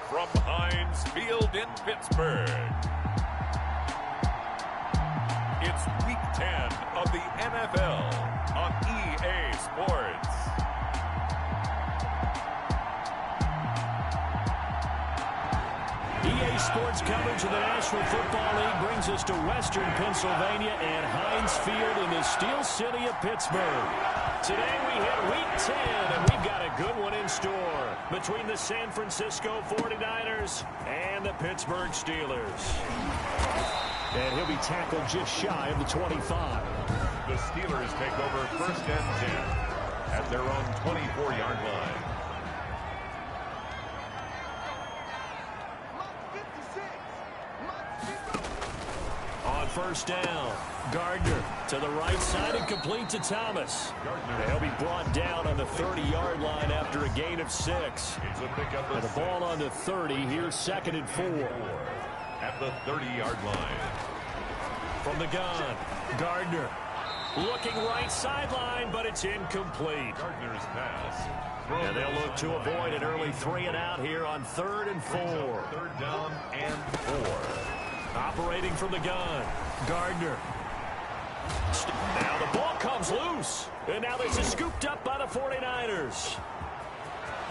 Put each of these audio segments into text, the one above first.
from Heinz Field in Pittsburgh. It's Week 10 of the NFL on EA Sports. EA Sports coverage of the National Football League brings us to Western Pennsylvania and Heinz Field in the Steel City of Pittsburgh. Today we hit Week 10, and we've got a good one in store between the San Francisco 49ers and the Pittsburgh Steelers. And he'll be tackled just shy of the 25. The Steelers take over first and 10 at their own 24-yard line. On first down, Gardner to the right side and complete to Thomas. And he'll be brought down on the 30-yard line after a gain of 6. And the ball on the 30, here's 2nd and 4. At the 30-yard line. From the gun, Gardner looking right sideline, but it's incomplete. Gardner's pass. And they'll look to avoid an early 3-and-out here on 3rd and 4. 3rd down and 4. Operating from the gun, Gardner. Now the ball comes loose. And now this is scooped up by the 49ers.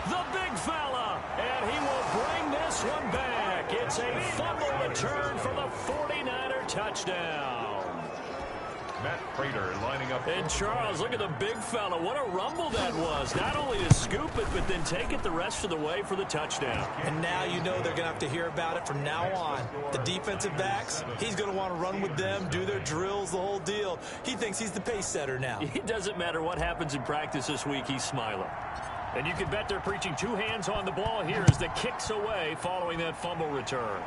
The big fella. And he will bring this one back. It's a fumble return for the 49er touchdown. Matt Prater lining up. And Charles, look at the big fella. What a rumble that was. Not only to scoop it, but then take it the rest of the way for the touchdown. And now you know they're going to have to hear about it from now on. The defensive backs, he's going to want to run with them, do their drills, the whole deal. He thinks he's the pace setter now. It doesn't matter what happens in practice this week, he's smiling. And you can bet they're preaching 2 hands on the ball here as the kick's away following that fumble return.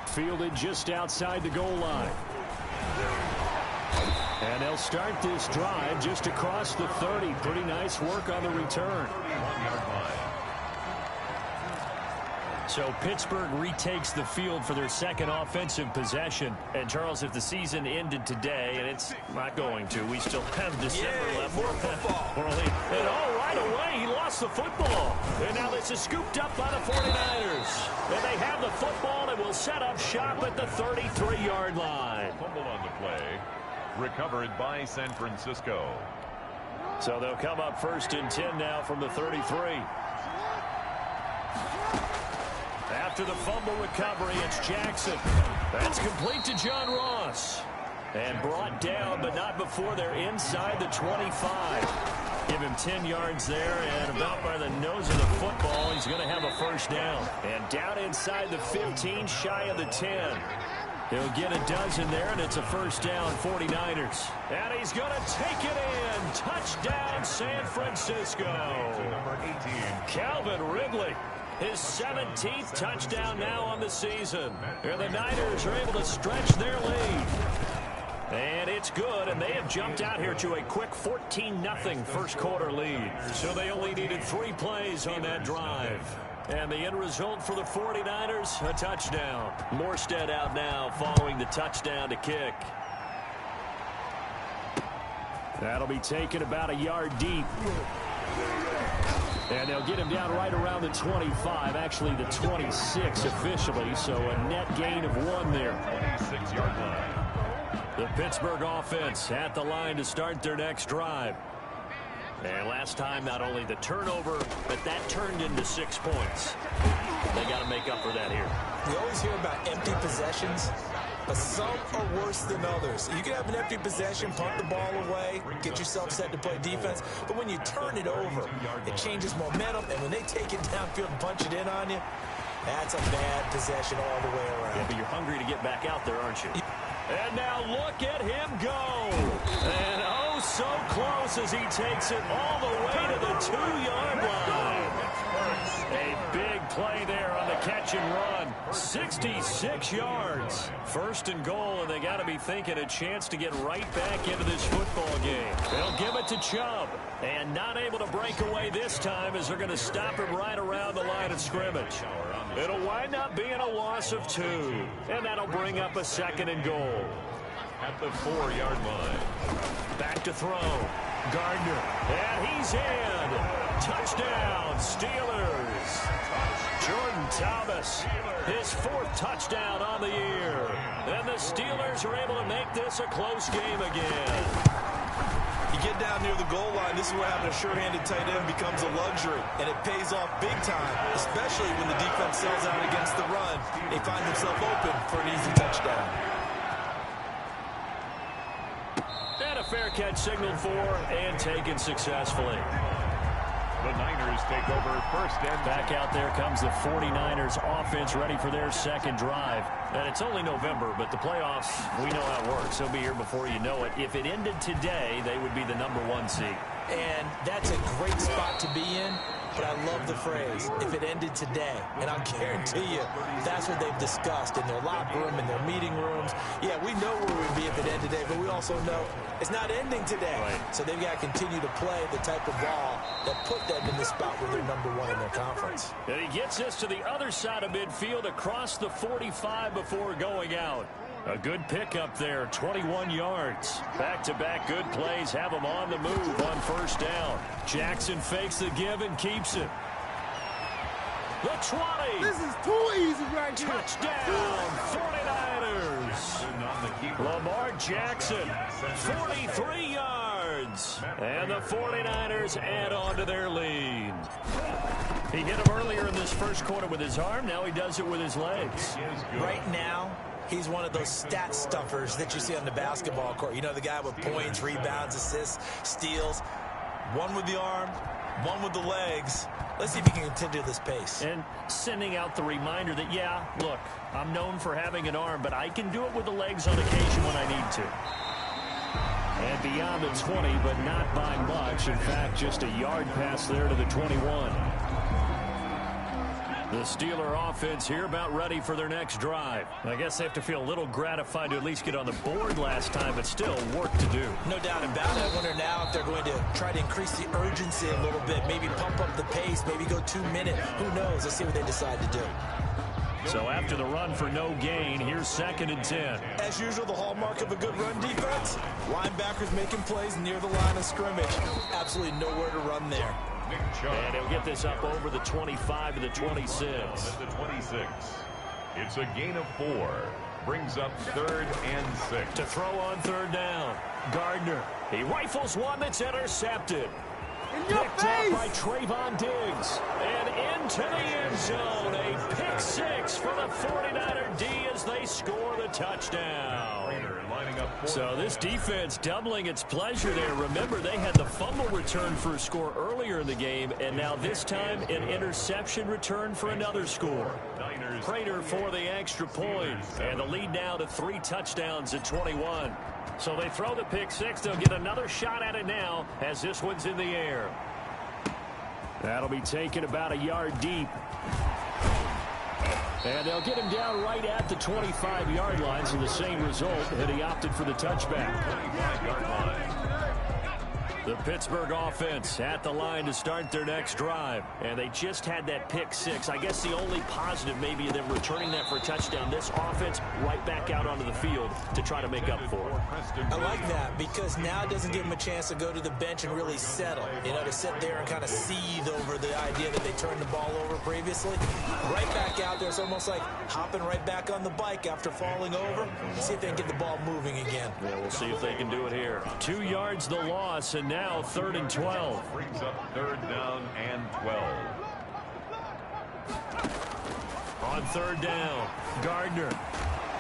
Fielded just outside the goal line. And they'll start this drive just across the 30. Pretty nice work on the return. So Pittsburgh retakes the field for their second offensive possession. And Charles, if the season ended today, and it's not going to, we still have December left. More football. And right away, he lost the football. And now this is scooped up by the 49ers. And they have the football and will set up shop at the 33-yard line. Fumble on the play. Recovered by San Francisco. So they'll come up first and 10 now from the 33. After the fumble recovery, it's Jackson. That's complete to John Ross. And brought down, but not before they're inside the 25. Give him 10 yards there, and about by the nose of the football, he's going to have a first down. And down inside the 15, shy of the 10. He'll get a dozen there, and it's a first down, 49ers. And he's going to take it in. Touchdown, San Francisco. Number 18. Calvin Ridley. His 17th touchdown now on the season. And the Niners are able to stretch their lead. And it's good, and they have jumped out here to a quick 14-0 first quarter lead. So they only needed 3 plays on that drive. And the end result for the 49ers, a touchdown. Morstead out now following the touchdown to kick. That'll be taken about a yard deep. And they'll get him down right around the 25, actually the 26 officially, so a net gain of 1 there. 26-yard line. The Pittsburgh offense at the line to start their next drive. And last time, not only the turnover, but that turned into 6 points. They got to make up for that here. We always hear about empty possessions, but some are worse than others. You can have an empty possession, punt the ball away, get yourself set to play defense, but when you turn it over, it changes momentum, and when they take it downfield and punch it in on you, that's a bad possession all the way around. Yeah, but you're hungry to get back out there, aren't you? And now look at him go. And oh, so close as he takes it all the way to the 2-yard line. A big play there on the catch and run. 66 yards. First and goal, and they got to be thinking a chance to get right back into this football game. They'll give it to Chubb. And not able to break away this time as they're going to stop him right around the line of scrimmage. It'll wind up being a loss of 2. And that'll bring up a 2nd and goal. At the 4-yard line. Back to throw. Gardner, and he's in. Touchdown, Steelers. Jordan Thomas, his 4th touchdown on the year. And the Steelers are able to make this a close game again. You get down near the goal line, this is where having a sure-handed tight end becomes a luxury, and it pays off big time, especially when the defense sells out against the run. They find themselves open for an easy touchdown. And a fair catch signaled for and taken successfully. The Niners take over first and back out there comes the 49ers offense ready for their second drive. And it's only November, but the playoffs, we know how it works. They'll be here before you know it. If it ended today, they would be the #1 seed. And that's a great spot to be in, but I love the phrase, if it ended today. And I'll guarantee you, that's what they've discussed in their locker room, in their meeting rooms. Yeah, we know where we'd be if it ended today, but we also know it's not ending today. Right. So they've got to continue to play the type of ball that put them in the spot where they're #1 in their conference. And he gets us to the other side of midfield across the 45 before going out. A good pickup there, 21 yards. Back-to-back good plays have him on the move on first down. Jackson fakes the give and keeps it. The 20. This is too easy right here. Touchdown, 49ers. Lamar Jackson, 43 yards. And the 49ers add on to their lead. He hit him earlier in this first quarter with his arm. Now he does it with his legs. Right now, he's one of those stat stuffers that you see on the basketball court. You know, the guy with points, rebounds, assists, steals. One with the arm, one with the legs. Let's see if he can continue this pace. And sending out the reminder that, yeah, look, I'm known for having an arm, but I can do it with the legs on occasion when I need to. And beyond the 20, but not by much. In fact, just a yard pass there to the 21. The Steeler offense here about ready for their next drive. I guess they have to feel a little gratified to at least get on the board last time, but still work to do. No doubt about it. I wonder now if they're going to try to increase the urgency a little bit, maybe pump up the pace, maybe go 2-minute. Who knows? Let's see what they decide to do. So after the run for no gain, here's 2nd and 10. As usual, the hallmark of a good run defense, linebackers making plays near the line of scrimmage. Absolutely nowhere to run there. And he'll get this up over the 25 to the 26. At the 26. It's a gain of 4. Brings up 3rd and 6. To throw on 3rd down. Gardner. He rifles one that's intercepted. Picked up by Trayvon Diggs. And into the end zone. A pick 6 for the 49er D as they score the touchdown. So this defense doubling its pleasure there. Remember, they had the fumble return for a score earlier in the game, and now this time an interception return for another score. Prater for the extra point, and the lead now to 3 touchdowns at 21. So they throw the pick 6. They'll get another shot at it now as this one's in the air. That'll be taken about a yard deep. And they'll get him down right at the 25-yard line, so the same result, and he opted for the touchback. The Pittsburgh offense at the line to start their next drive. And they just had that pick 6. I guess the only positive maybe them returning that for a touchdown. This offense right back out onto the field to try to make up for it. I like that because now it doesn't give them a chance to go to the bench and really settle. You know, to sit there and kind of seethe over the idea that they turned the ball over previously. Right back out there. It's almost like hopping right back on the bike after falling over. See if they can get the ball moving again. Yeah, we'll see if they can do it here. 2 yards the loss, and now 3rd and 12. Brings up 3rd down and 12. On 3rd down, Gardner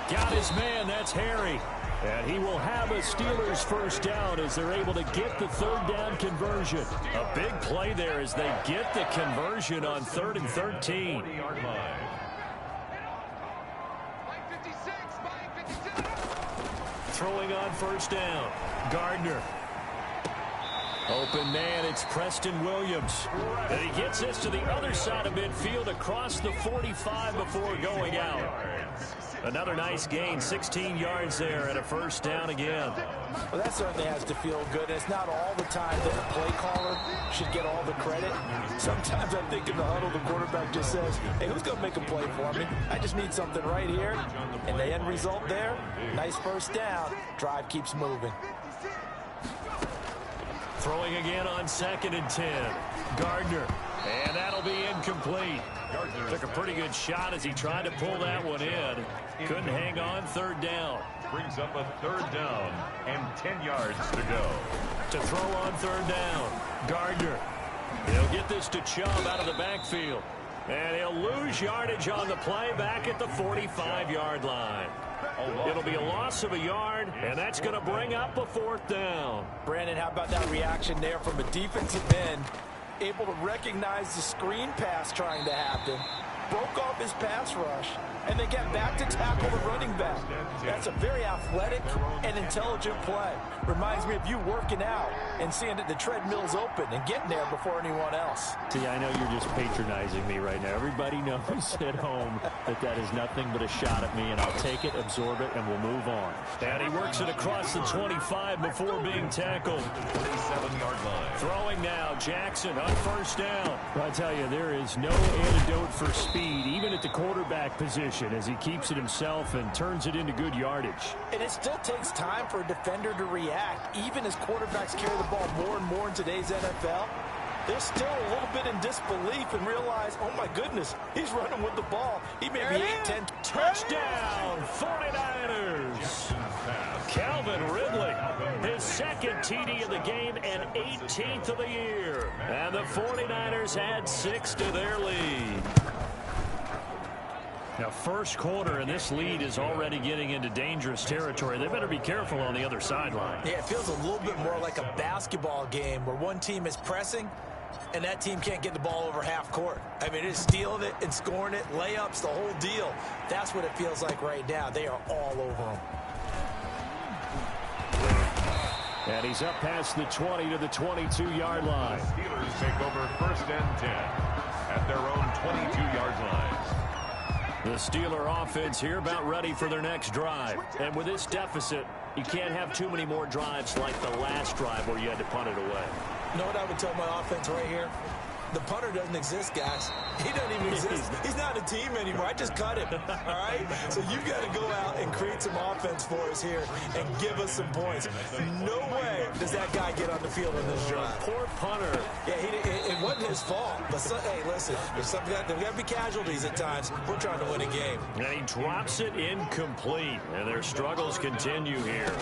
got his man. That's Harry. And he will have a Steelers first down as they're able to get the 3rd down conversion. A big play there as they get the conversion on 3rd and 13. Throwing on first down, Gardner. Open man, it's Preston Williams. And he gets this to the other side of midfield across the 45 before going out. Another nice gain, 16 yards there and a first down again. Well, that certainly has to feel good. It's not all the time that the play caller should get all the credit. Sometimes I think in the huddle, the quarterback just says, hey, who's going to make a play for me? I just need something right here. And the end result there, nice first down. Drive keeps moving. Throwing again on 2nd and 10. Gardner. And that'll be incomplete. Took a pretty good shot as he tried to pull that one in. Couldn't hang on. 3rd down. Brings up a 3rd down and 10 yards to go. To throw on 3rd down. Gardner. He'll get this to Chubb out of the backfield. And he'll lose yardage on the play back at the 45-yard line. It'll be a loss of a yard, and that's going to bring up a 4th down. Brandon, how about that reaction there from a defensive end? Able to recognize the screen pass trying to happen, broke off his pass rush, and then get back to tackle the running back. That's a very athletic and intelligent play. Reminds me of you working out and seeing that the treadmill's open and getting there before anyone else. See, I know you're just patronizing me right now. Everybody knows at home that is nothing but a shot at me, and I'll take it, absorb it, and we'll move on. And he works it across the 25 before being tackled. 47-yard line. Throwing now, Jackson on 1st down. I tell you, there is no antidote for speed, even at the quarterback position, as he keeps it himself and turns it into good yardage. And it still takes time for a defender to react, even as quarterbacks carry the ball more and more in today's NFL. They're still a little bit in disbelief and realize, oh my goodness, he's running with the ball. He may be 8-10. Touchdown, 49ers. Calvin Ridley, his 2nd TD of the game and 18th of the year. And the 49ers add 6 to their lead. Now, 1st quarter, and this lead is already getting into dangerous territory. They better be careful on the other sideline. Yeah, it feels a little bit more like a basketball game where one team is pressing and that team can't get the ball over half court. I mean, it is stealing it and scoring it, layups, the whole deal. That's what it feels like right now. They are all over them. And he's up past the 20 to the 22-yard line. Steelers take over 1st and 10 at their own 22-yard line. The Steeler offense here about ready for their next drive. And with this deficit, you can't have too many more drives like the last drive where you had to punt it away. You know what I would tell my offense right here? The punter doesn't exist, guys. He doesn't even exist. He's not a team anymore. I just cut him, all right? So you've got to go out and create some offense for us here and give us some points. No way does that guy get on the field in this drive. Poor punter. Yeah, it wasn't his fault. But, hey, listen, there's got to be casualties at times. We're trying to win a game. And he drops it incomplete. And their struggles continue here.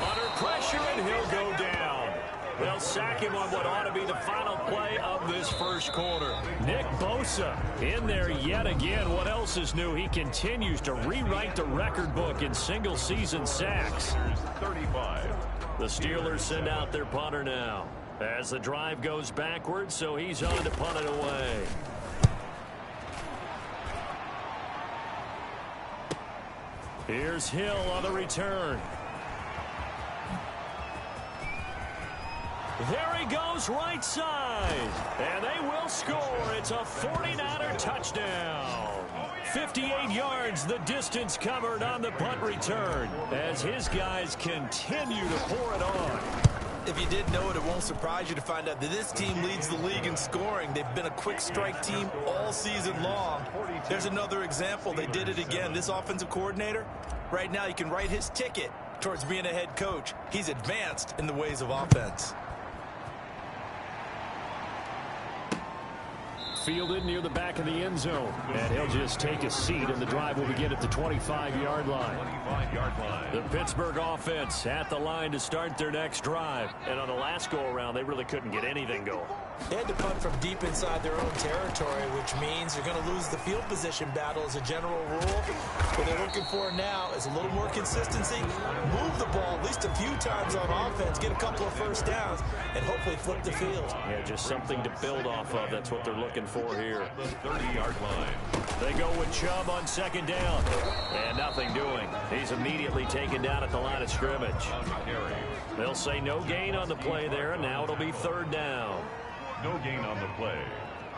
Under pressure, and he'll go down. They'll sack him on what ought to be the final play of this 1st quarter. Nick Bosa in there yet again. What else is new? He continues to rewrite the record book in single-season sacks. 35. The Steelers send out their punter now as the drive goes backwards, so he's on to punt it away. Here's Hill on the return. There he goes, right side. And they will score. It's a 49er touchdown. 58 yards, the distance covered on the punt return, as his guys continue to pour it on. If you didn't know it, it won't surprise you to find out that this team leads the league in scoring. They've been a quick strike team all season long. There's another example. They did it again. This offensive coordinator, right now you can write his ticket towards being a head coach. He's advanced in the ways of offense. Fielded near the back of the end zone. And he'll just take a seat, and the drive will begin at the 25-yard line. 25-yard line. The Pittsburgh offense at the line to start their next drive. And on the last go-around, they really couldn't get anything going. They had to punt from deep inside their own territory, which means they're going to lose the field position battle as a general rule. What they're looking for now is a little more consistency, move the ball at least a few times on offense, get a couple of first downs, and hopefully flip the field. Yeah, just something to build off of. That's what they're looking for here. The 30-yard line. They go with Chubb on 2nd down. And nothing doing. He's immediately taken down at the line of scrimmage. They'll say no gain on the play there, and now it'll be 3rd down. No gain on the play.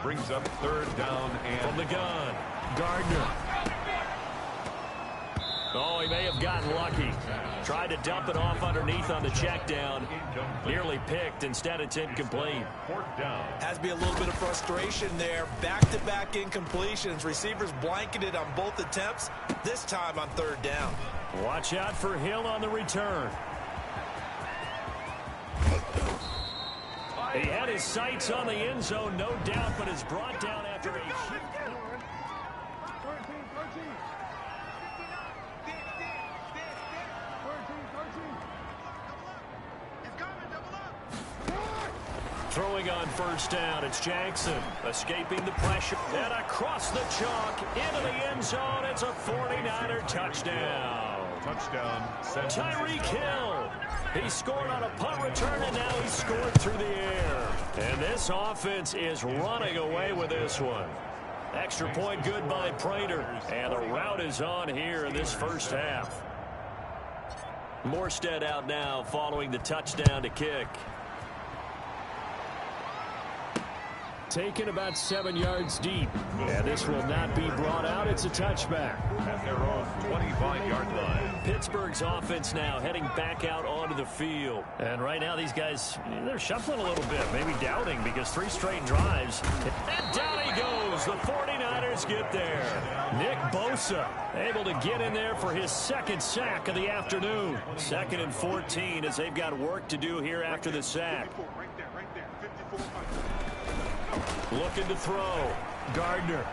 Brings up 3rd down and... From the gun, Gardner. Oh, he may have gotten lucky. Tried to dump it off underneath on the check down. Nearly picked. Instead, it's incomplete. Has to be a little bit of frustration there. Back-to-back incompletions. Receivers blanketed on both attempts, this time on third down. Watch out for Hill on the return. He had his sights on the end zone, no doubt, but is brought down after a shift. Throwing on first down, it's Jackson escaping the pressure. And across the chalk, into the end zone, it's a 49er touchdown. Tyreek Hill. He scored on a punt return, and now he's scored through the air. And this offense is running away with this one. Extra point good by Prater. And the route is on here in this first half. Morstead out now following the touchdown to kick. Taken about 7 yards deep. And this will not be brought out. It's a touchback. At their own 25-yard line. Pittsburgh's offense now heading back out onto the field. And right now these guys, they're shuffling a little bit, maybe doubting because 3 straight drives. And down he goes. The 49ers get there. Nick Bosa able to get in there for his second sack of the afternoon. 2nd and 14 as they've got work to do here after the sack. Looking to throw. Gardner.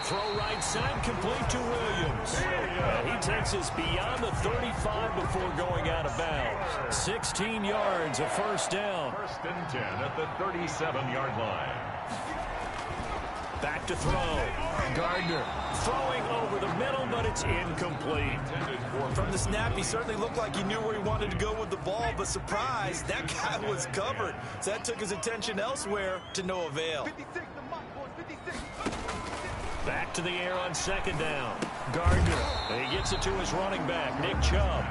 Throw right side, complete to Williams. And he takes us beyond the 35 before going out of bounds. 16 yards, a first down. 1st and 10 at the 37-yard line. Back to throw. Gardner throwing over the middle, but it's incomplete. From the snap, he certainly looked like he knew where he wanted to go with the ball, but surprise, that guy was covered. So that took his attention elsewhere to no avail. Back to the air on 2nd down. Gardner. And he gets it to his running back, Nick Chubb.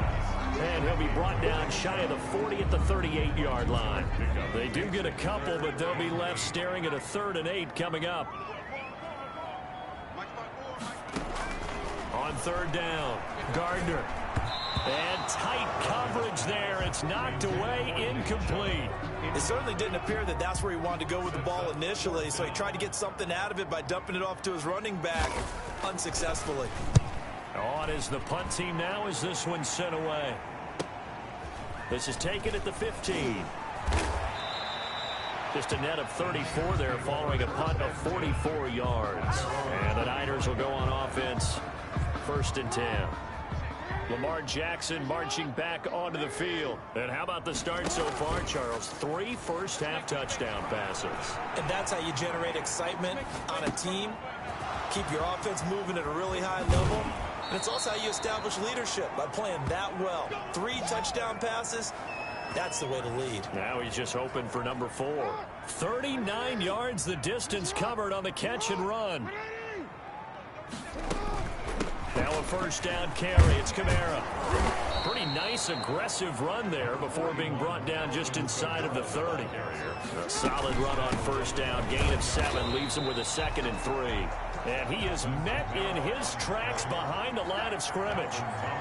And he'll be brought down shy of the 40 at the 38-yard line. They do get a couple, but they'll be left staring at a 3rd and 8 coming up. On 3rd down, Gardner. And tight coverage there. It's knocked away, incomplete. It certainly didn't appear that that's where he wanted to go with the ball initially, so he tried to get something out of it by dumping it off to his running back unsuccessfully. On is the punt team now as this one's sent away. This is taken at the 15. Just a net of 34 there following a punt of 44 yards. And the Niners will go on offense. 1st and 10. Lamar Jackson marching back onto the field. And how about the start so far, Charles? 3 first-half touchdown passes. And that's how you generate excitement on a team. Keep your offense moving at a really high level. And it's also how you establish leadership by playing that well. 3 touchdown passes. That's the way to lead. Now he's just hoping for number 4. 39 yards the distance covered on the catch and run. Now a first down carry. It's Kamara. Pretty nice, aggressive run there before being brought down just inside of the 30. A solid run on first down. Gain of 7 leaves him with a 2nd and 3. And he is met in his tracks behind the line of scrimmage.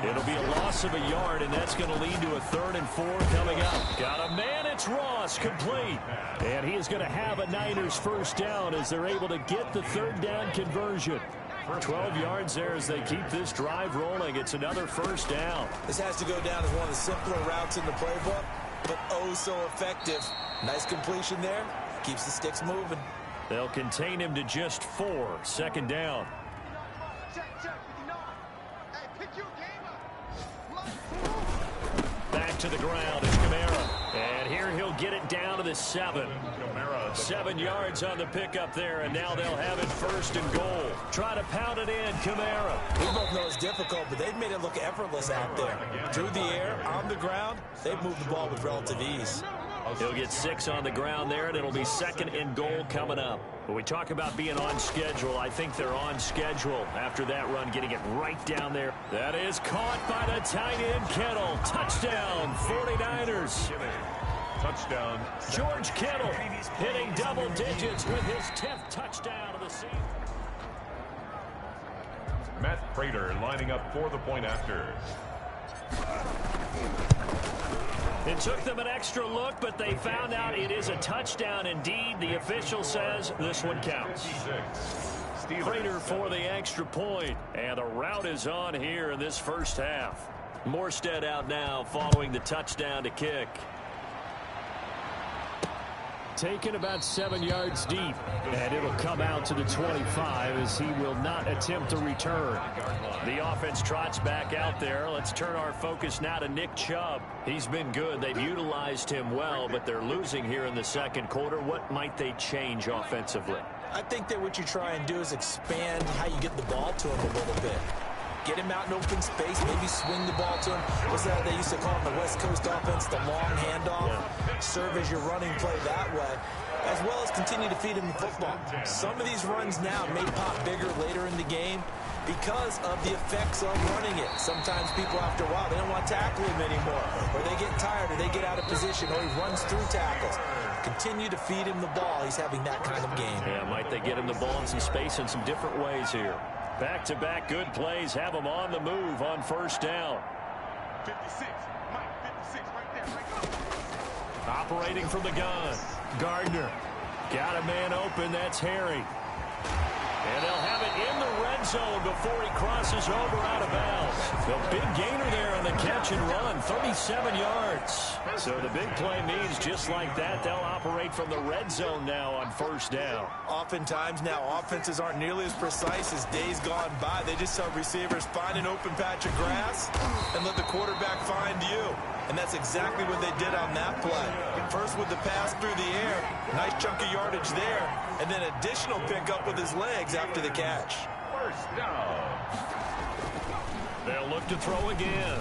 It'll be a loss of a yard, and that's going to lead to a 3rd and 4 coming up. Got a man, it's Ross, complete. And he is going to have a Niners first down as they're able to get the 3rd down conversion. 12 yards there as they keep this drive rolling. It's another first down. This has to go down as one of the simpler routes in the playbook, but oh so effective. Nice completion there. Keeps the sticks moving. They'll contain him to just 4. 2nd down. Back to the ground is Kamara. And here he'll get it down to the 7. 7 yards on the pickup there, and now they'll have it 1st and goal. Try to pound it in, Kamara. We both know it's difficult, but they've made it look effortless out there. Through the air, on the ground, they've moved the ball with relative ease. He'll get 6 on the ground there, and it'll be 2nd and goal coming up. When we talk about being on schedule, I think they're on schedule after that run, getting it right down there. That is caught by the tight end, Kittle. Touchdown, 49ers. Touchdown. George Kittle hitting double digits with his 10th touchdown of the season. Matt Prater lining up for the point after. It took them an extra look, but they found out it is a touchdown indeed. The official says this one counts. Prater for the extra point, and the route is on here in this first half. Morstead out now following the touchdown to kick. Taken about 7 yards deep, and it'll come out to the 25 as he will not attempt a return. The offense trots back out there. Let's turn our focus now to Nick Chubb. He's been good. They've utilized him well, but they're losing here in the second quarter. What might they change offensively? I think that what you try and do is expand how you get the ball to him a little bit. Get him out in open space, maybe swing the ball to him. What's that they used to call in the West Coast offense, the long handoff? Yeah. Serve as your running play that way, as well as continue to feed him the football. Some of these runs now may pop bigger later in the game because of the effects of running it. Sometimes people, after a while, they don't want to tackle him anymore, or they get tired, or they get out of position, or he runs through tackles. Continue to feed him the ball. He's having that kind of game. Yeah, might they get him the ball in some space in some different ways here. Back-to-back good plays have him on the move on first down. 56, Mike, 56, right there. Operating from the gun. Gardner. Got a man open. That's Harry. And they'll have it in the red zone before he crosses over out of bounds. The big gainer there on the catch and run, 37 yards. So the big play means just like that, they'll operate from the red zone now on first down. Oftentimes now, offenses aren't nearly as precise as days gone by. They just have receivers find an open patch of grass and let the quarterback find you. And that's exactly what they did on that play. First with the pass through the air, nice chunk of yardage there, and then additional pickup with his legs after the catch. First down. They'll look to throw again.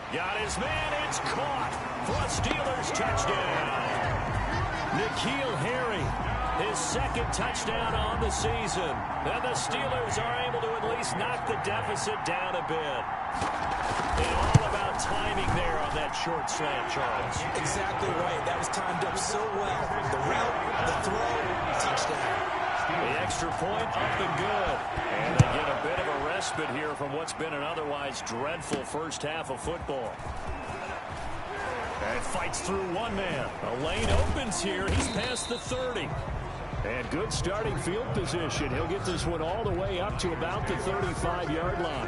Got his man, it's caught for a Steelers touchdown. N'Keal Harry, his second touchdown on the season. And the Steelers are able to at least knock the deficit down a bit. And all about timing there on that short slant, Charles. Exactly right. That was timed up so well. The route, the throw, touchdown. The extra point up and good. And they get a bit of a respite here from what's been an otherwise dreadful first half of football. And fights through one man. A lane opens here. He's past the 30. And good starting field position. He'll get this one all the way up to about the 35-yard line.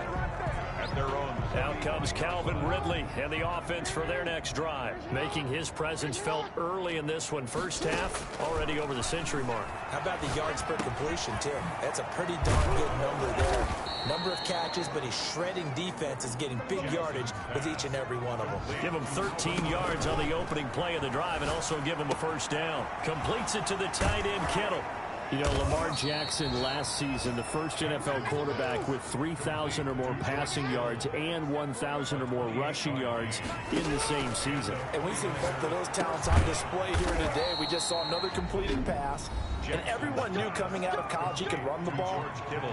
At their own. Out comes Calvin Ridley and the offense for their next drive. Making his presence felt early in this one. First half, already over the century mark. How about the yards per completion, Tim? That's a pretty darn good number there. Number of catches, but he's shredding defense, is getting big yardage with each and every one of them. Give him 13 yards on the opening play of the drive and also give him a first down. Completes it to the tight end, Kittle. You know, Lamar Jackson last season, the first NFL quarterback with 3,000 or more passing yards and 1,000 or more rushing yards in the same season. And we see both of those talents on display here today. We just saw another completed pass. And everyone knew coming out of college he could run the ball.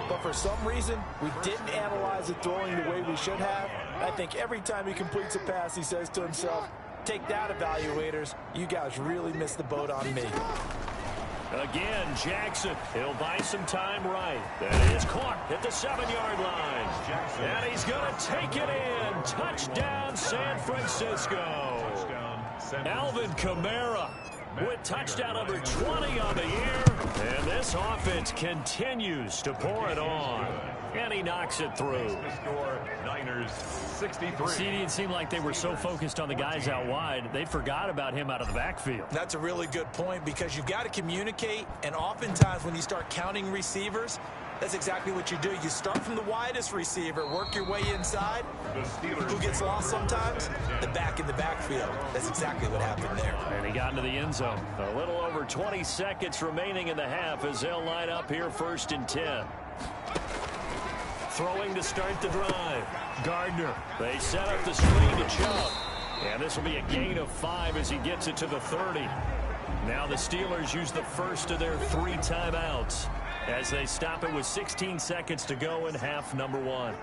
But for some reason, we didn't analyze it throwing the way we should have. I think every time he completes a pass, he says to himself, take that, evaluators. You guys really missed the boat on me. Again, Jackson. He'll buy some time right. That is caught at the 7-yard line. And he's going to take it in. Touchdown, San Francisco. Alvin Kamara with touchdown number 20 on the year. And this offense continues to pour it on. And he knocks it through. The score, Niners 63. See, it seemed like they were so focused on the guys out wide, they forgot about him out of the backfield. That's a really good point because you've got to communicate, and oftentimes when you start counting receivers, that's exactly what you do. You start from the widest receiver, work your way inside. Who gets lost sometimes? The back in the backfield. That's exactly what happened there. And he got into the end zone. A little over 20 seconds remaining in the half as they'll line up here first and 10. Throwing to start the drive. Gardner. They set up the screen to Chubb. And this will be a gain of 5 as he gets it to the 30. Now the Steelers use the first of their 3 timeouts as they stop it with 16 seconds to go in half number 1.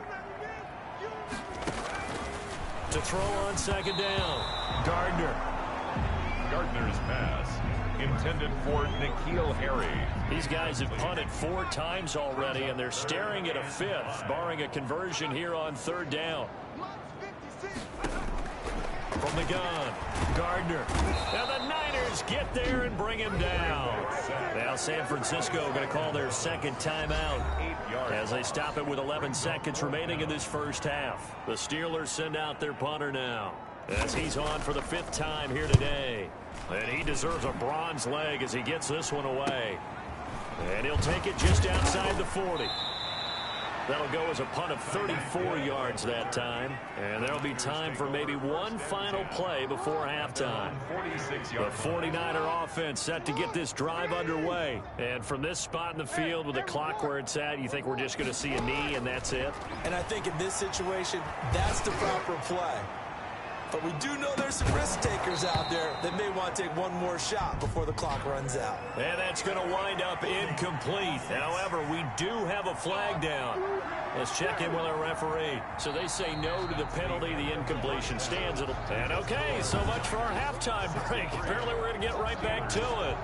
To throw on second down. Gardner. Gardner's pass, intended for N'Keal Harry. These guys have punted 4 times already, and they're staring at a 5th, barring a conversion here on 3rd down. From the gun, Gardner. Now the Niners get there and bring him down. Now San Francisco going to call their 2nd timeout as they stop it with 11 seconds remaining in this first half. The Steelers send out their punter now as he's on for the 5th time here today. And he deserves a bronze leg as he gets this one away. And he'll take it just outside the 40. That'll go as a punt of 34 yards that time. And there'll be time for maybe one final play before halftime. The 49er offense set to get this drive underway. And from this spot in the field with the clock where it's at, you think we're just going to see a knee and that's it? And I think in this situation, that's the proper play. But we do know there's some risk takers out there that may want to take one more shot before the clock runs out. And that's going to wind up incomplete. However, we do have a flag down. Let's check in with our referee. So they say no to the penalty. The incompletion stands. And okay, so much for our halftime break. Apparently we're going to get right back to it.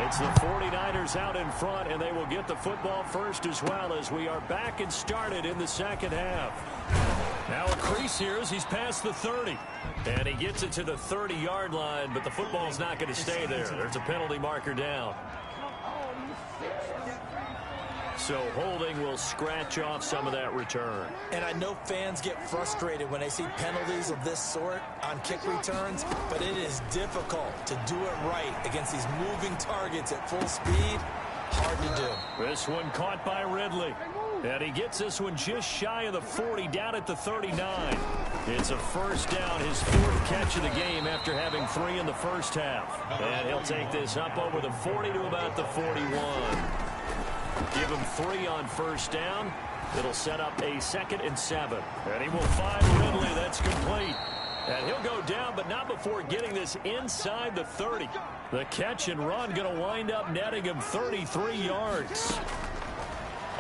It's the 49ers out in front, and they will get the football first as well as we are back and started in the second half. Now a crease here as he's past the 30. And he gets it to the 30-yard line, but the football's not going to stay there. There's a penalty marker down. So holding will scratch off some of that return. And I know fans get frustrated when they see penalties of this sort on kick returns, but it is difficult to do it right against these moving targets at full speed. Hard to do. This one caught by Ridley. And he gets this one just shy of the 40, down at the 39. It's a first down, his 4th catch of the game after having 3 in the first half. And he'll take this up over the 40 to about the 41. Give him 3 on first down. It'll set up a 2nd and 7. And he will find Ridley. That's complete. And he'll go down, but not before getting this inside the 30. The catch and run going to wind up netting him 33 yards.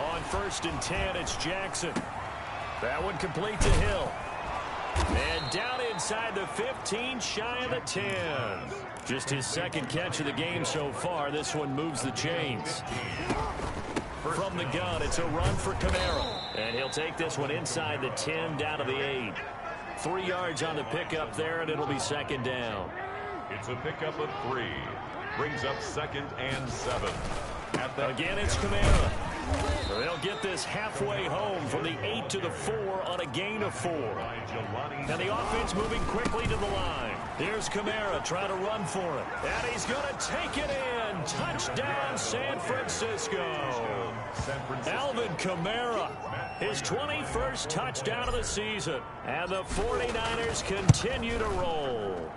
On 1st and 10, it's Jackson. That one complete to Hill. And down inside the 15, shy of the 10. Just his 2nd catch of the game so far. This one moves the chains. From the gun, it's a run for Kamara. And he'll take this one inside the 10, down to the 8. 3 yards on the pickup there, and it'll be 2nd down. It's a pickup of 3. Brings up 2nd and 7. Again, it's Kamara. They'll get this halfway home from the 8 to the 4 on a gain of 4. And the offense moving quickly to the line. Here's Kamara trying to run for it. And he's going to take it in. Touchdown, San Francisco. Alvin Kamara, his 21st touchdown of the season. And the 49ers continue to roll.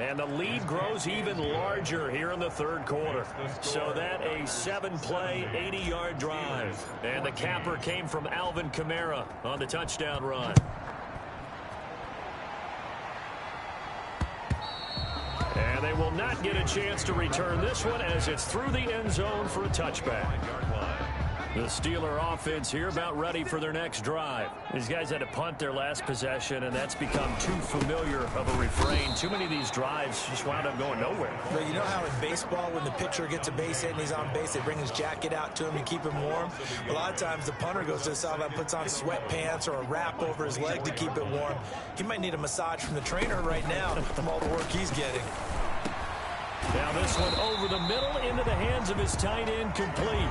And the lead grows even larger here in the 3rd quarter. So that a 7-play, 80-yard drive. And the capper came from Alvin Kamara on the touchdown run. And they will not get a chance to return this one as it's through the end zone for a touchback. The Steeler offense here about ready for their next drive. These guys had to punt their last possession, and that's become too familiar of a refrain. Too many of these drives just wound up going nowhere. But you know how in baseball, when the pitcher gets a base hit and he's on base, they bring his jacket out to him to keep him warm? A lot of times the punter goes to the sideline, puts on sweatpants or a wrap over his leg to keep it warm. He might need a massage from the trainer right now from all the work he's getting. Now this one over the middle into the hands of his tight end, complete.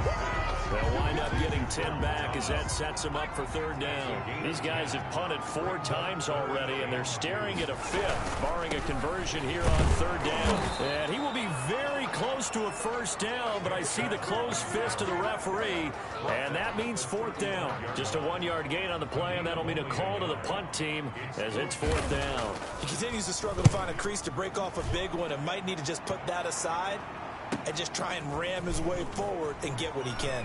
They'll wind up getting 10 back as that sets them up for 3rd down. These guys have punted 4 times already, and they're staring at a 5th, barring a conversion here on 3rd down. And he will be very close to a first down, but I see the closed fist of the referee, and that means 4th down. Just a 1-yard gain on the play, and that'll mean a call to the punt team as it's 4th down. He continues to struggle to find a crease to break off a big one and might need to just put that aside and just try and ram his way forward and get what he can.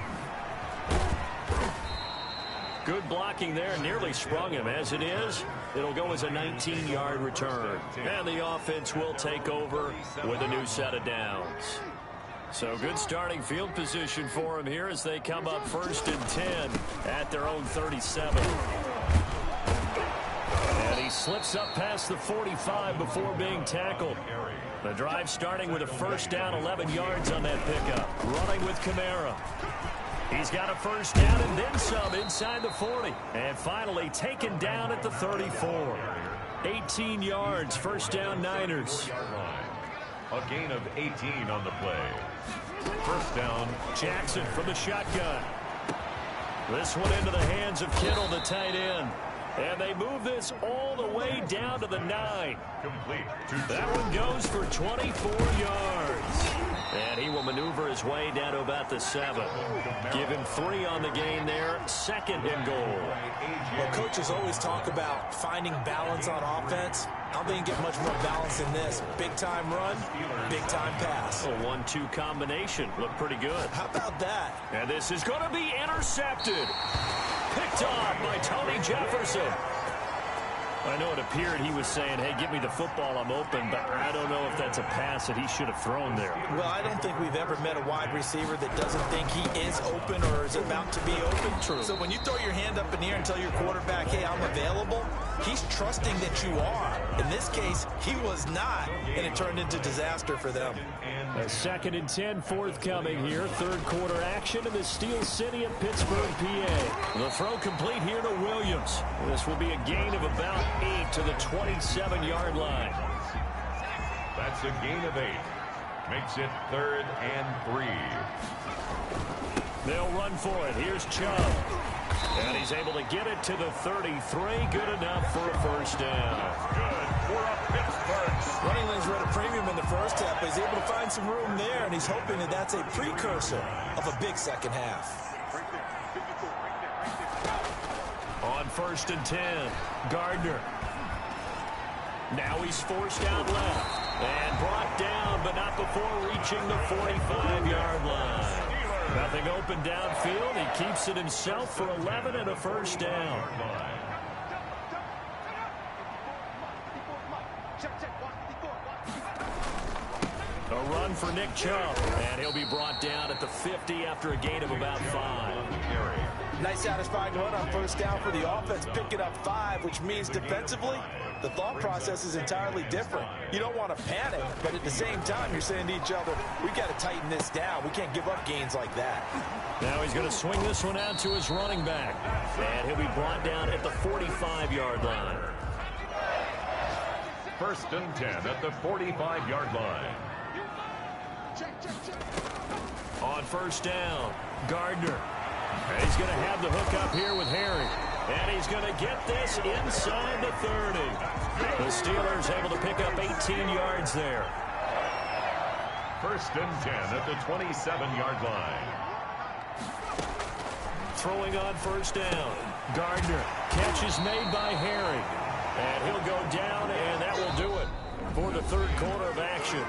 Good blocking there, nearly sprung him. As it is, it'll go as a 19-yard return. And the offense will take over with a new set of downs. So good starting field position for him here as they come up 1st and 10 at their own 37. And He slips up past the 45 before being tackled. The drive starting with a first down, 11 yards on that pickup. Running with Kamara. He's got a first down and then some inside the 40. And finally taken down at the 34. 18 yards, first down Niners. A gain of 18 on the play. First down. Jackson from the shotgun. This one into the hands of Kittle, the tight end. And they move this all the way down to the 9. Complete. That one goes for 24 yards. And he will maneuver his way down to about the 7. Give him 3 on the gain there. Second and goal. Well, coaches always talk about finding balance on offense. I don't think you get much more balance than this. Big-time run, big-time pass. A 1-2 combination. Looked pretty good. How about that? And this is going to be intercepted. Picked off by Tony Jefferson. I know it appeared he was saying, hey, give me the football, I'm open, but I don't know if that's a pass that he should have thrown there. Well, I don't think we've ever met a wide receiver that doesn't think he is open or is about to be open. True. So when you throw your hand up in the air and tell your quarterback, hey, I'm available, he's trusting that you are. In this case, he was not, and it turned into disaster for them. A 2nd and 10 forthcoming here. Third quarter action in the Steel City of Pittsburgh, PA. The throw complete here to Williams. This will be a gain of about 8 to the 27-yard line. That's a gain of 8. Makes it 3rd and 3. They'll run for it. Here's Chubb. And he's able to get it to the 33. Good enough for a first down. Good for a Pittsburgh. Running lanes were at a premium in the first half, but he's able to find some room there, and he's hoping that that's a precursor of a big second half. On 1st and 10, Gardner. Now he's forced out left and brought down, but not before reaching the 45-yard line. Nothing open downfield. He keeps it himself for 11 and a first down. A run for Nick Chubb, and he'll be brought down at the 50 after a gain of about 5. Nice satisfying run on first down for the offense, picking up 5, which means defensively, the thought process is entirely different. You don't want to panic, but at the same time, you're saying to each other, we got to tighten this down. We can't give up gains like that. Now he's going to swing this one out to his running back, and he'll be brought down at the 45-yard line. 1st and 10 at the 45-yard line. On first down, Gardner. And he's going to have the hook up here with Harry. And he's going to get this inside the 30. The Steelers able to pick up 18 yards there. 1st and 10 at the 27-yard line. Throwing on first down. Gardner. Catch is made by Harry. And he'll go down, and that will do it for the third quarter of action.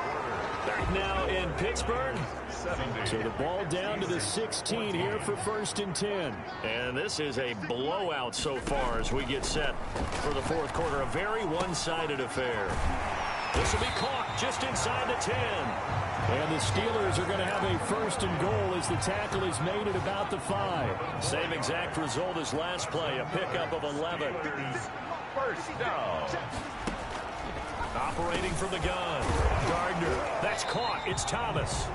Back now in Pittsburgh. So the ball down to the 16 here for 1st and 10. And this is a blowout so far as we get set for the fourth quarter. A very one-sided affair. This will be caught just inside the 10. And the Steelers are going to have a 1st and goal as the tackle is made at about the 5. Same exact result as last play, a pickup of 11. First down. Operating from the gun. Gardner. That's caught. It's Thomas.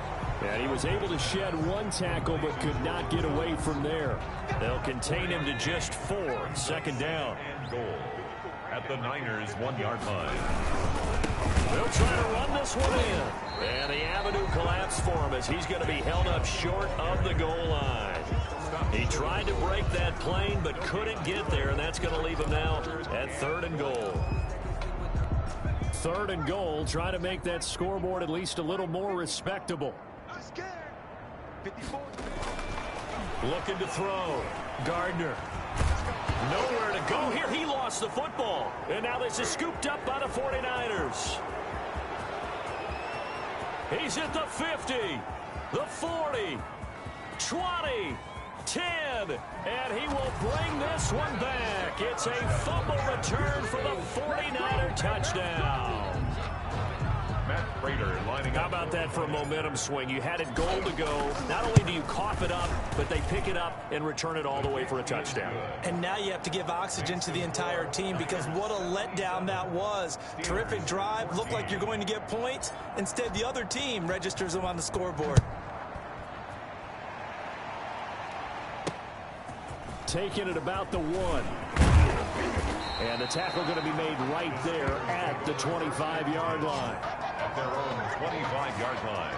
And he was able to shed one tackle but could not get away from there. They'll contain him to just 4. 2nd down. And goal at the Niners' 1-yard line. They'll try to run this one in. And the avenue collapsed for him as he's going to be held up short of the goal line. He tried to break that plane but couldn't get there, and that's going to leave him now at 3rd and goal. 3rd and goal, try to make that scoreboard at least a little more respectable. Looking to throw. Gardner. Nowhere to go here. He lost the football. And now this is scooped up by the 49ers. He's at the 50, the 40, 20, 10, and he will bring this one back. It's a fumble return for the 49er touchdown. Matt How about that for a momentum swing? You had it goal to go. Not only do you cough it up, but they pick it up and return it all the way for a touchdown. And now you have to give oxygen to the entire team because what a letdown that was. Terrific drive. Looked like you're going to get points. Instead, the other team registers them on the scoreboard. Taking it about the 1. And the tackle going to be made right there at the 25-yard line. At their own 25-yard line.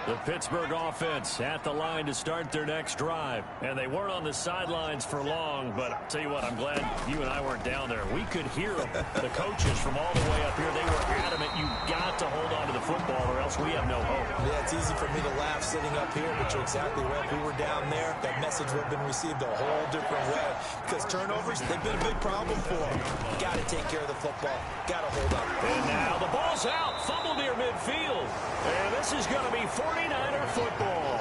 The Pittsburgh offense at the line to start their next drive. And they weren't on the sidelines for long, but I'll tell you what, I'm glad you and I weren't down there. We could hear them. The coaches from all the way up here, they were adamant, you've got to hold on to the football or else we have no hope. Yeah, it's easy for me to laugh sitting up here, but you're exactly right. If we were down there, that message would have been received a whole different way. Because turnovers, they've been a big problem for them. Got to take care of the football. Got to hold on. And now the ball's out. Fumble near midfield. And this is going to be 49er football.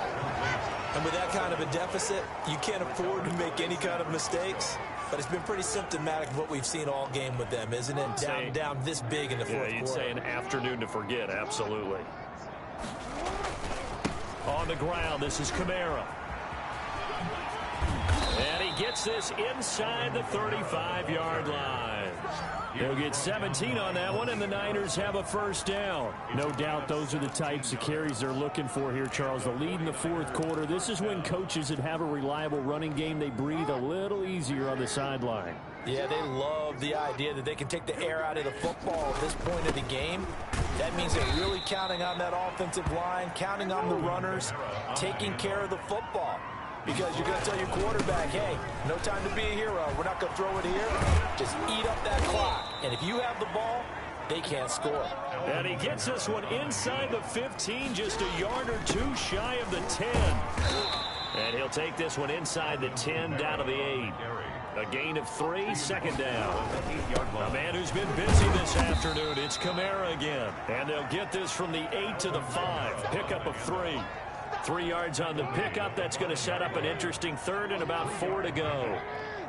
And with that kind of a deficit, you can't afford to make any kind of mistakes. But it's been pretty symptomatic of what we've seen all game with them, isn't it? Down this big in the fourth quarter. Yeah, you'd say an afternoon to forget, absolutely. On the ground, this is Kamara. And he gets this inside the 35-yard line. He'll get 17 on that one, and the Niners have a first down. No doubt those are the types of carries they're looking for here, Charles. The lead in the fourth quarter. This is when coaches that have a reliable running game, they breathe a little easier on the sideline. Yeah, they love the idea that they can take the air out of the football at this point of the game. That means they're really counting on that offensive line, counting on the runners, taking care of the football. Because you're going to tell your quarterback, hey, no time to be a hero. We're not going to throw it here. Just eat up that clock. And if you have the ball, they can't score. And he gets this one inside the 15, just a yard or two shy of the 10. And he'll take this one inside the 10, down to the 8. A gain of 3, second down. A man who's been busy this afternoon, it's Kamara again. And they'll get this from the 8 to the 5, pickup of 3. 3 yards on the pickup. That's going to set up an interesting third and about 4 to go.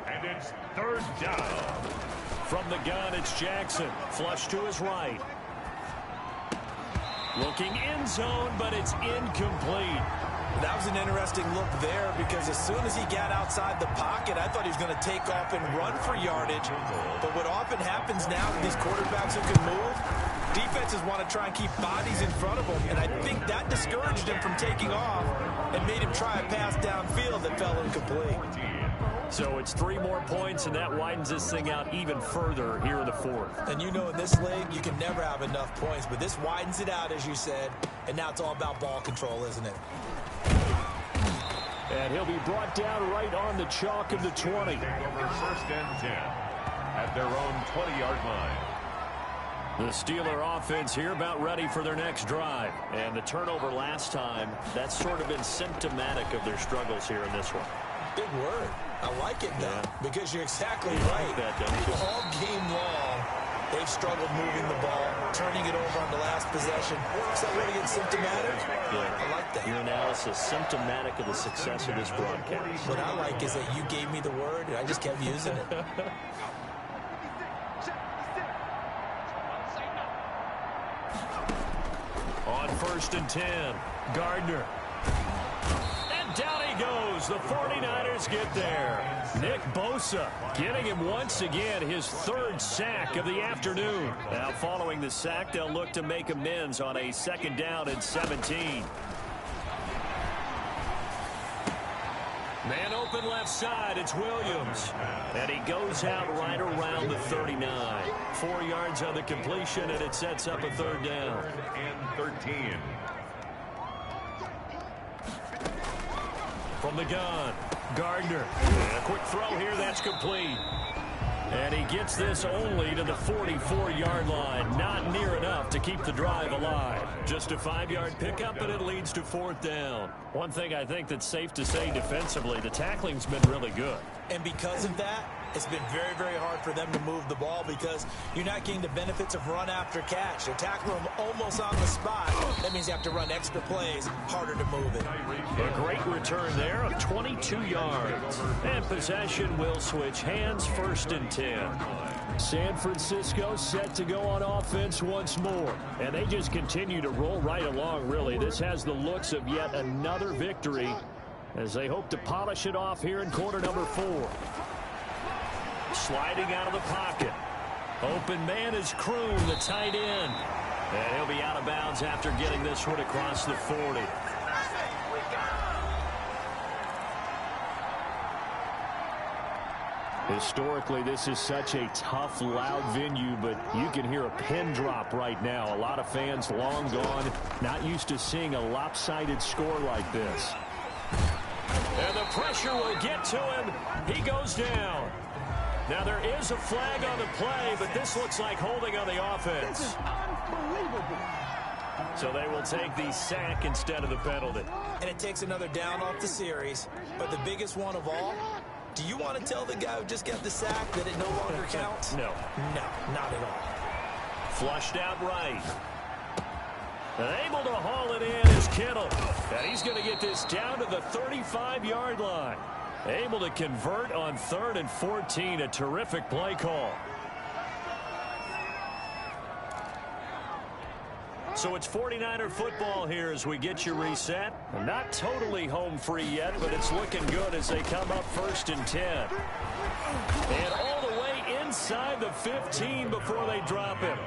And it's third down. From the gun, it's Jackson. Flush to his right. Looking end zone, but it's incomplete. That was an interesting look there because as soon as he got outside the pocket, I thought he was going to take off and run for yardage. But what often happens now with these quarterbacks who can move, defenses want to try and keep bodies in front of them, and I think that discouraged him from taking off and made him try a pass downfield that fell incomplete. So it's 3 more points, and that widens this thing out even further here in the fourth. And you know in this league, you can never have enough points, but this widens it out, as you said, and now it's all about ball control, isn't it? And he'll be brought down right on the chalk of the 20. Over first and 10 at their own 20-yard line. The Steeler offense here about ready for their next drive. And the turnover last time, that's sort of been symptomatic of their struggles here in this one. Big word. I like it, though, because you're exactly right. Like that, don't you? All game long, they've struggled moving the ball, turning it over on the last possession. Is that really symptomatic? Yeah. I like that. Your analysis symptomatic of the success of this broadcast. What I like is that you gave me the word, and I just kept using it. On first and 10, Gardner. And down he goes. The 49ers get there. Nick Bosa getting him once again his 3rd sack of the afternoon. Now following the sack, they'll look to make amends on a 2nd down and 17. Man open left side, it's Williams. And he goes out right around the 39. 4 yards on the completion, and it sets up a 3rd down. And 13. From the gun, Gardner. And a quick throw here, that's complete. And he gets this only to the 44-yard line. Not near enough to keep the drive alive. Just a 5-yard pickup, and it leads to 4th down. One thing I think that's safe to say defensively, the tackling's been really good. And because of that, it's been very, very hard for them to move the ball because you're not getting the benefits of run after catch. They're tackling them almost on the spot. That means you have to run extra plays, harder to move it. A great return there of 22 yards. And possession will switch hands, 1st and 10. San Francisco set to go on offense once more. And they just continue to roll right along, really. This has the looks of yet another victory as they hope to polish it off here in quarter number 4. Sliding out of the pocket. Open man is Kroon, the tight end. And he'll be out of bounds after getting this one across the 40. Historically, this is such a tough, loud venue, but you can hear a pin drop right now. A lot of fans long gone, not used to seeing a lopsided score like this. And the pressure will get to him. He goes down. Now, there is a flag on the play, but this looks like holding on the offense. This is unbelievable. So they will take the sack instead of the penalty. And it takes another down off the series. But the biggest one of all, do you want to tell the guy who just got the sack that it no longer counts? No. No, not at all. Flushed out right. And able to haul it in is Kittle. And he's going to get this down to the 35-yard line. Able to convert on 3rd and 14. A terrific play call. So it's 49er football here as we get you reset. Not totally home free yet, but it's looking good as they come up 1st and 10. And all the way inside the 15 before they drop him.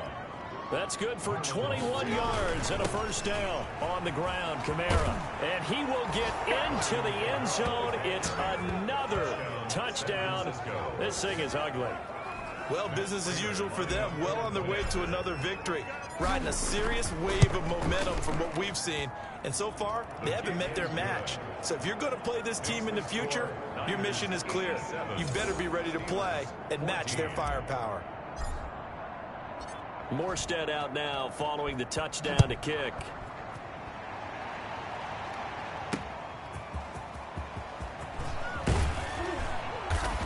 That's good for 21 yards and a first down on the ground, Kamara. And he will get into the end zone. It's another touchdown. This thing is ugly. Well, business as usual for them. Well on their way to another victory. Riding a serious wave of momentum from what we've seen. And so far, they haven't met their match. So if you're going to play this team in the future, your mission is clear. You better be ready to play and match their firepower. Morstead out now following the touchdown to kick.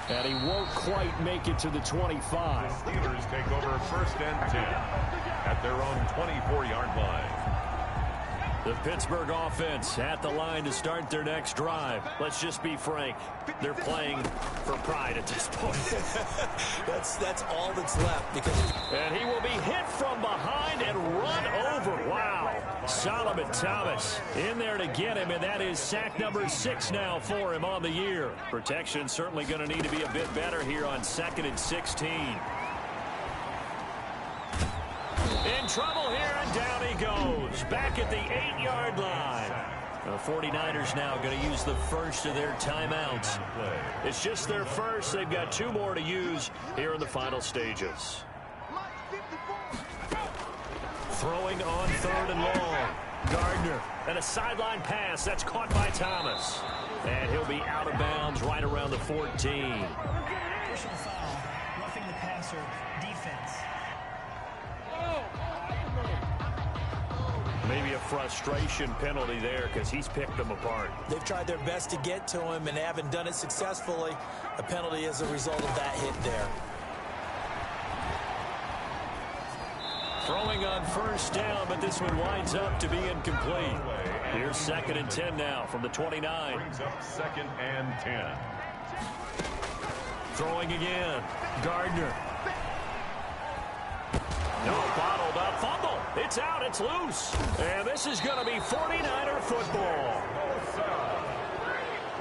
And he won't quite make it to the 25. The Steelers take over 1st and 10 at their own 24-yard line. The Pittsburgh offense at the line to start their next drive. Let's just be frank. They're playing for pride at this point. That's all that's left. Because and he will be hit from behind and run over. Wow. Solomon Thomas in there to get him, and that is sack number 6 now for him on the year. Protection certainly going to need to be a bit better here on 2nd and 16. In trouble here, and down he goes. Back at the 8-yard line. The 49ers now going to use the first of their timeouts. It's just their first. They've got 2 more to use here in the final stages. Throwing on 3rd and long. Gardner. And a sideline pass. That's caught by Thomas. And he'll be out of bounds right around the 14. Personal foul. Roughing the passer. Defense. Maybe a frustration penalty there because he's picked them apart. they've tried their best to get to him and haven't done it successfully. A penalty as a result of that hit there. Throwing on 1st down, but this one winds up to be incomplete. Here's 2nd and 10 now from the 29. Brings up 2nd and 10. Throwing again. Gardner. No, bottled up. Fumble. It's out. It's loose. And this is going to be 49er football.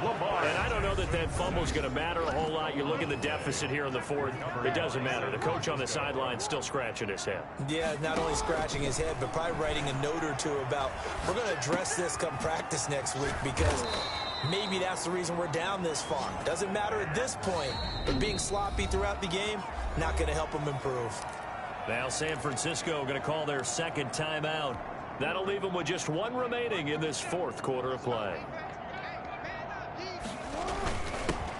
And I don't know that fumble is going to matter a whole lot. You look at the deficit here in the 4th. It doesn't matter. The coach on the sideline still scratching his head. Yeah, not only scratching his head, but probably writing a note or 2 about, we're going to address this come practice next week because maybe that's the reason we're down this far. Doesn't matter at this point, but being sloppy throughout the game, not going to help them improve. Now San Francisco going to call their 2nd timeout. That'll leave them with just 1 remaining in this 4th quarter of play.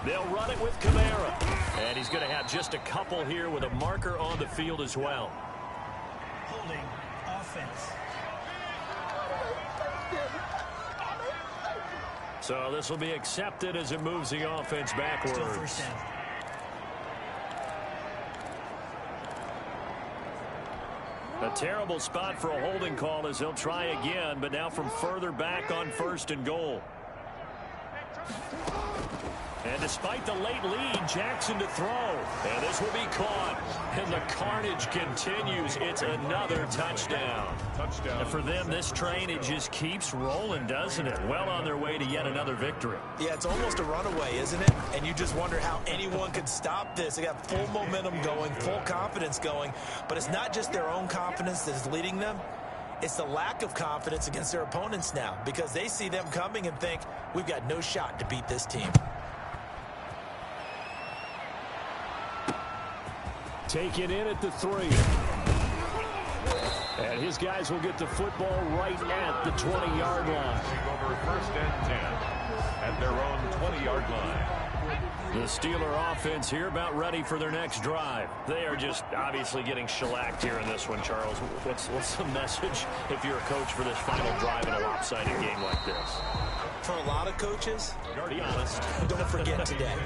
They'll run it with Kamara. And he's going to have just a couple here with a marker on the field as well. Holding. Offense. So this will be accepted as it moves the offense backwards. Still 1st down. A terrible spot for a holding call as they'll try again, but now from further back on 1st and goal. And despite the late lead, Jackson to throw. And this will be caught. And the carnage continues. It's another touchdown. And for them, this train, it just keeps rolling, doesn't it? Well on their way to yet another victory. Yeah, it's almost a runaway, isn't it? And you just wonder how anyone could stop this. They got full momentum going, full confidence going. But it's not just their own confidence that's leading them. It's the lack of confidence against their opponents now, because they see them coming and think, we've got no shot to beat this team. Taken in at the 3. And his guys will get the football right at the 20-yard line. Over 1st and 10 at their own 20-yard line. The Steeler offense here about ready for their next drive. They are just obviously getting shellacked here in this one, Charles. What's the message if you're a coach for this final drive in a lopsided game like this? For a lot of coaches, Be honest. don't forget today.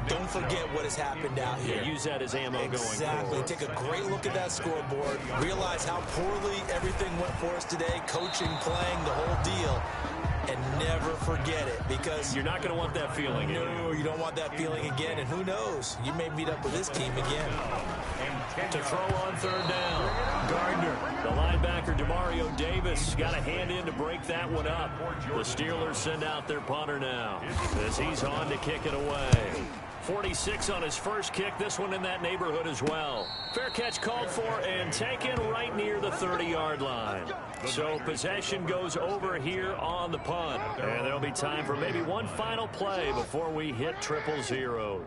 Don't forget what has happened out here. Yeah, use that as ammo going forward. Exactly. Take a great look at that scoreboard. Realize how poorly everything went for us today. Coaching, playing, the whole deal. And never forget it, because You're not going to want that feeling again. no, you don't want that feeling again. And who knows? You may meet up with this team again. To throw on 3rd down. Gardner, the linebacker, Demario Davis, got a hand in to break that one up. The Steelers send out their punter now as he's on to kick it away. 46 on his first kick, this one in that neighborhood as well. Fair catch called for and taken right near the 30-yard line. So possession goes over here on the punt. And there'll be time for maybe one final play before we hit 000.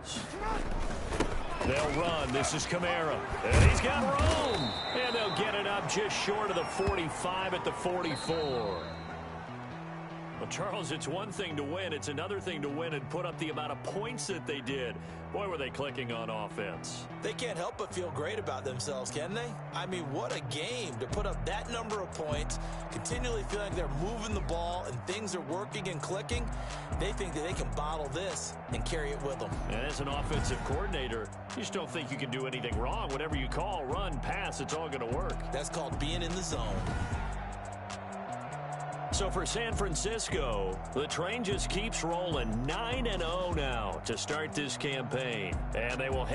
They'll run. This is Kamara. And he's got room. And they'll get it up just short of the 45 at the 44. Well, Charles, it's one thing to win. It's another thing to win and put up the amount of points that they did. Boy, were they clicking on offense. They can't help but feel great about themselves, can they? I mean, what a game to put up that number of points, continually feeling like they're moving the ball and things are working and clicking. They think that they can bottle this and carry it with them. And as an offensive coordinator, you just don't think you can do anything wrong. Whatever you call, run, pass, it's all going to work. That's called being in the zone. So for San Francisco, the train just keeps rolling 9-0 now to start this campaign. And they will